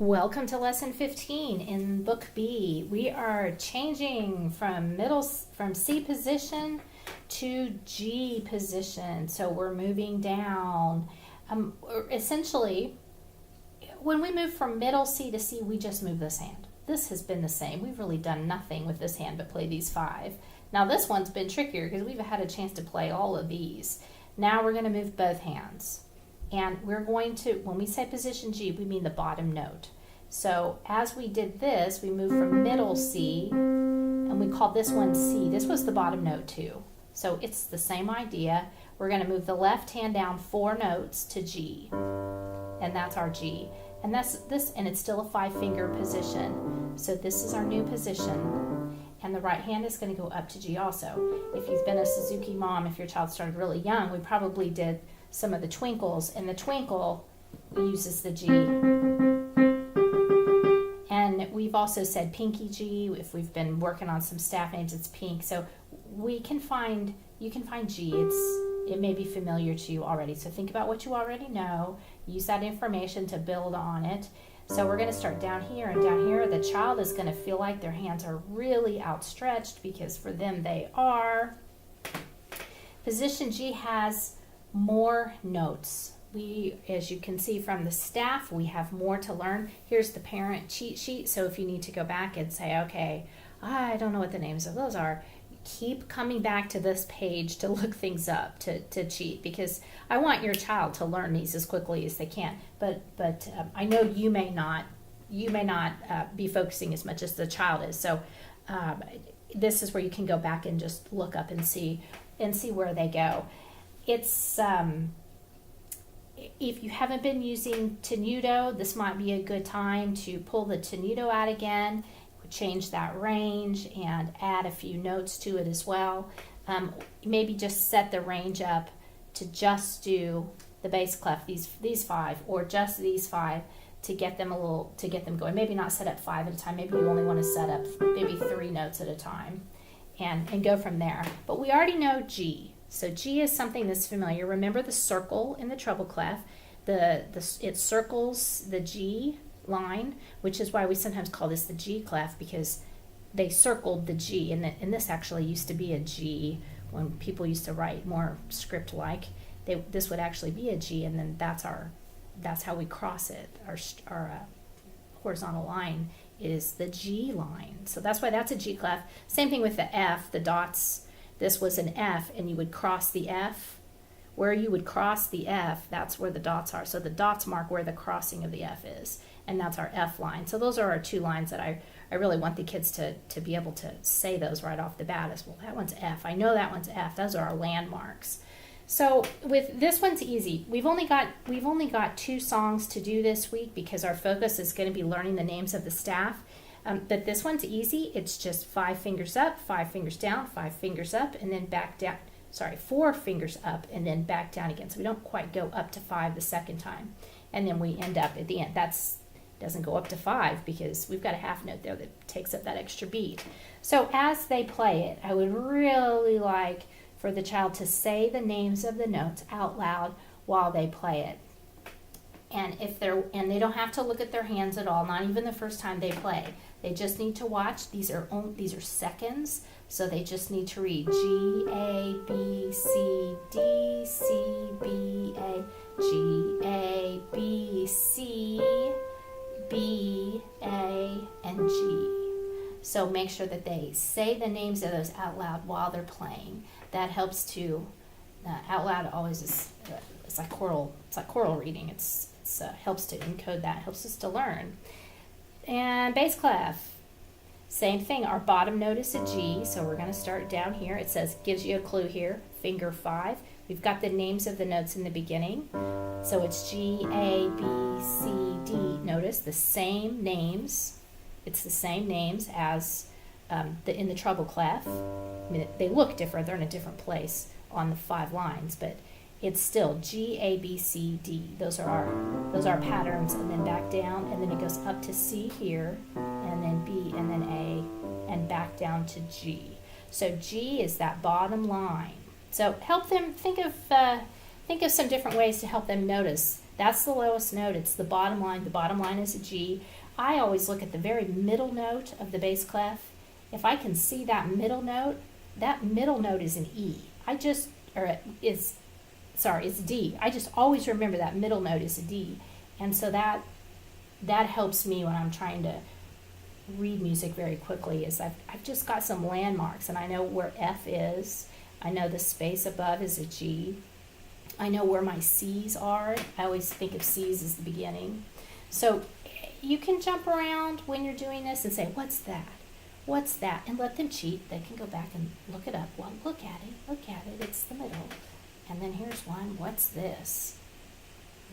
Welcome to lesson 15 in book B. We are changing from C position to G position. So we're moving down. Essentially, when we move from middle C to C, we just move this hand. This has been the same. We've really done nothing with this hand but play these 5. Now this one's been trickier because we've had a chance to play all of these. Now we're going to move both hands. And we're going to, when we say position G, we mean the bottom note. So as we did this, we moved from middle C, and we called this one C. This was the bottom note too. So it's the same idea. We're going to move the left hand down 4 notes to G, and that's our G. And that's this, and it's still a 5-finger position. So this is our new position, and the right hand is going to go up to G also. If you've been a Suzuki mom, if your child started really young, we probably did some of the twinkles, and the twinkle uses the G. And we've also said pinky G. If we've been working on some staff names, it's pink. So you can find G. It may be familiar to you already. So think about what you already know. Use that information to build on it. So we're going to start down here, and down here the child is going to feel like their hands are really outstretched because for them they are. Position G has more notes. As you can see from the staff, we have more to learn. Here's the parent cheat sheet. So if you need to go back and say, okay, I don't know what the names of those are, keep coming back to this page to look things up, to cheat, because I want your child to learn these as quickly as they can. But I know you may not be focusing as much as the child is. So this is where you can go back and just look up and see where they go. It's if you haven't been using Tenuto, this might be a good time to pull the Tenuto out again, change that range, and add a few notes to it as well. Maybe just set the range up to just do the bass clef, these 5, or just these 5 to get them going. Maybe not set up 5 at a time. Maybe you only want to set up maybe 3 notes at a time, and go from there. But we already know G. So G is something that's familiar. Remember the circle in the treble clef. It circles the G line, which is why we sometimes call this the G clef, because they circled the G, and this actually used to be a G when people used to write more script-like. This would actually be a G, and then that's how we cross it. Our horizontal line is the G line. So that's why that's a G clef. Same thing with the F, the dots. This was an F, and you would cross the F. Where you would cross the F, that's where the dots are. So the dots mark where the crossing of the F is, and that's our F line. So those are our 2 lines that I really want the kids to be able to say those right off the bat as well. That one's F. I know that one's F. Those are our landmarks. So with this one's easy. We've only got 2 songs to do this week because our focus is going to be learning the names of the staff. But this one's easy. It's just 5 fingers up, 5 fingers down, 5 fingers up, and then back down. 4 fingers up and then back down again. So we don't quite go up to 5 the second time. And then we end up at the end. Doesn't go up to 5 because we've got a half note there that takes up that extra beat. So as they play it, I would really like for the child to say the names of the notes out loud while they play it. And they don't have to look at their hands at all, not even the first time they play. They just need to watch. These are seconds, so they just need to read G, A, B, C, D, C, B, A, G, A, B, C, B, A, and G. So make sure that they say the names of those out loud while they're playing. That helps to, out loud always is, it's like choral reading. It's helps to encode that, helps us to learn. And bass clef, same thing. Our bottom note is a G, so we're going to start down here. It says, gives you a clue here, finger 5. We've got the names of the notes in the beginning. So it's G, A, B, C, D. Notice the same names. It's the same names as in the treble clef. I mean, they look different. They're in a different place on the 5 lines, but it's still G, A, B, C, D. Those are our patterns, and then back down, and then it goes up to C here, and then B, and then A, and back down to G. So G is that bottom line. So help them think of some different ways to help them notice That's the lowest note. It's the bottom line. The bottom line is a G. I always look at the very middle note of the bass clef. If I can see that middle note is an E. It's D. I just always remember that middle note is a D. And so that helps me when I'm trying to read music very quickly, is I've just got some landmarks, and I know where F is. I know the space above is a G. I know where my C's are. I always think of C's as the beginning. So you can jump around when you're doing this and say, what's that? What's that? And let them cheat. They can go back and look it up. Well, look at it. It's the middle. And then here's one. What's this?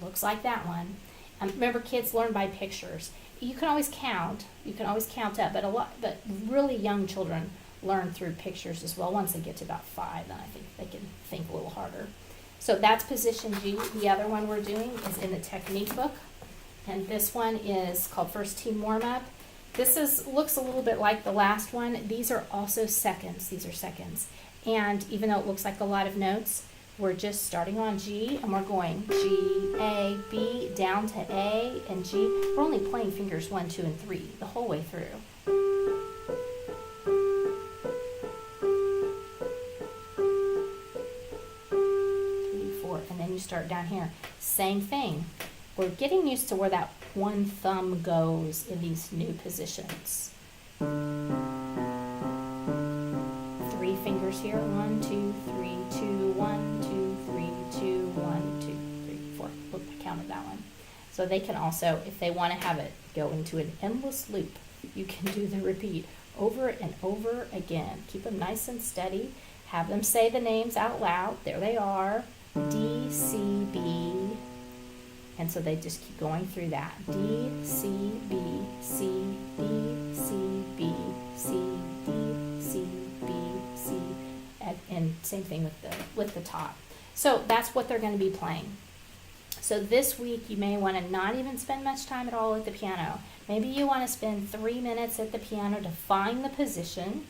Looks like that one. Remember, kids learn by pictures. You can always count. You can always count up, but really young children learn through pictures as well. Once they get to about 5, then I think they can think a little harder. So that's position G. The other one we're doing is in the technique book, and this one is called First Team Warm-Up. This looks a little bit like the last one. These are also seconds. These are seconds. And even though it looks like a lot of notes, we're just starting on G, and we're going G, A, B, down to A, and G. We're only playing fingers 1, 2, and 3 the whole way through. 3, 4, and then you start down here. Same thing. We're getting used to where that one thumb goes in these new positions. 3 fingers here. 1, 2, 3, 2, 1, 2, 3, 2, 1, 2, 3, 4. Oop, I counted that one. So they can also, if they want to have it go into an endless loop, you can do the repeat over and over again. Keep them nice and steady. Have them say the names out loud. There they are. D, C, B. And so they just keep going through that. D, C, B, C, B, C, B, C, D, C, B, C, and same thing with the top. So that's what they're going to be playing. So this week you may want to not even spend much time at all at the piano. Maybe you want to spend 3 minutes at the piano to find the position.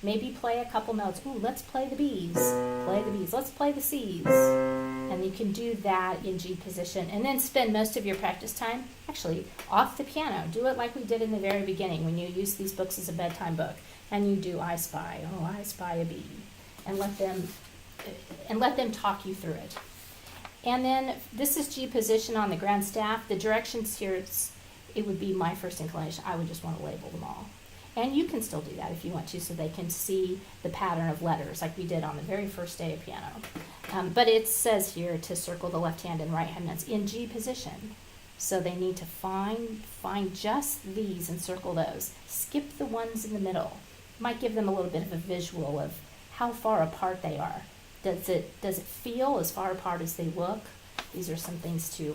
Maybe play a couple notes. Ooh, let's play the B's. Play the B's. Let's play the C's. And you can do that in G position. And then spend most of your practice time actually off the piano. Do it like we did in the very beginning when you use these books as a bedtime book. And you do I Spy. Oh, I spy a bee. And let them talk you through it. And then this is G position on the grand staff. The directions here, it would be my first inclination. I would just want to label them all. And you can still do that if you want to, so they can see the pattern of letters like we did on the very first day of piano. But it says here to circle the left hand and right hand notes in G position. So they need to find just these and circle those. Skip the ones in the middle. Might give them a little bit of a visual of how far apart they are. Does it feel as far apart as they look? These are some things to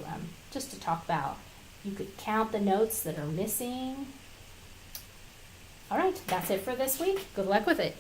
just to talk about. You could count the notes that are missing. All right, that's it for this week. Good luck with it.